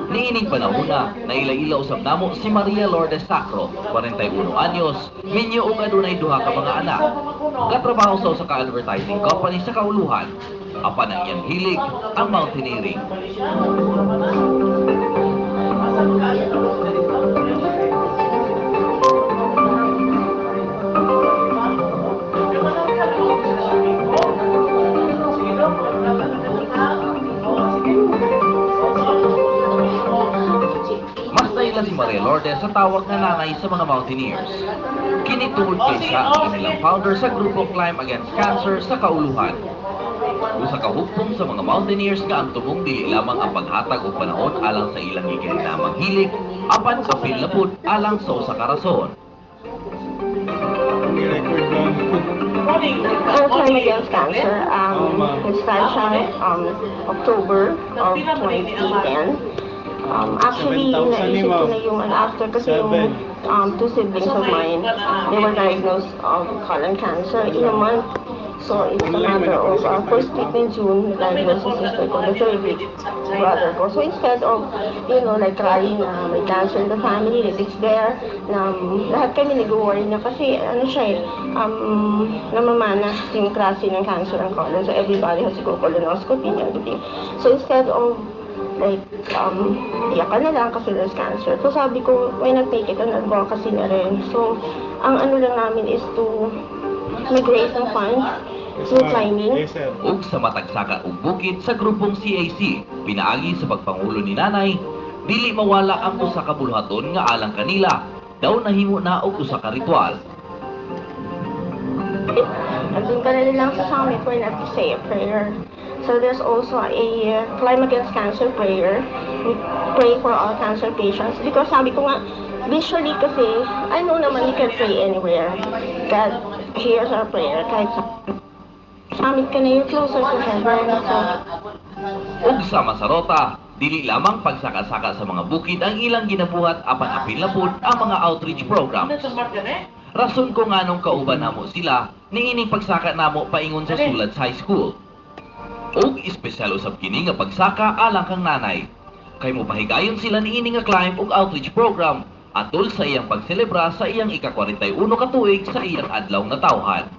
Niining panahuna, naila-ila usab namo si Maria Lourdes Sacro, 41 anyos, minyo ug adunay duha ka mga anak. Katrabaho sa usa ka advertising company sa Kauluhan. Apan ang iyang hilig, ang mountaineering. Si Maria Lourdes sa tawag na nanay sa mga mountaineers. Kinitungod kay siya ang kanilang founder sa grupo Climb Against Cancer sa Kauluhan. Usa ka hugpong sa mga mountaineers nga ang tubong dili lamang ang paghatag og panahon alang sa ilang giginamang hilig, apan apil na pud alang sa usa ka rason. Climb Against Cancer, nag-start siya October of 2010. Actually, naisip ko na yung after kasi yung two siblings of mine, they were diagnosed of colon cancer in a month. So it's a matter of first week in June, diagnosed si sister ko, the third week, brother ko. So instead of, like crying na may cancer in the family, that it's there, na lahat kami nag-worry na kasi siya namamana yung klase ng cancer ng colon. So everybody has to go colonoscopy and everything. So instead of iyakan na lang kasi there's cancer. So sabi ko, why not take it an advocacy na rin. So, ang lang namin is to mag-raise ng funds through climbing. Ug sa matagsaka ug bukid sa grupong CAC, pinaagi sa pagpangulo ni nanay, dili mawala ang usa ka buluhaton nga alang kanila, daw nahimo na og usa ka ritual. Nandun ka na lang sa summit where not to say a prayer. So there's also a Climb Against Cancer prayer. We pray for all cancer patients. Because sabi ko nga, visually kasi, I know naman you can pray anywhere. God hears our prayer. Kahit sa summit ka na, you're closer to heaven. Ug sa Masarota, dili lamang pagsaka-saka sa mga bukid ang ilang ginabuhat apan apil na pud ang mga outreach programs. Rason ko nganong kauban namo sila, niining pagsaka namo paingon sa Sulad High School. Og espesyal usab kini nga pagsaka alang kang nanay. Kay mopahigayon sila niini nga climb ug outreach program atol sa iyang pagselebra sa iyang ika-41 ka tuig sa iyang adlaw nga tawhan.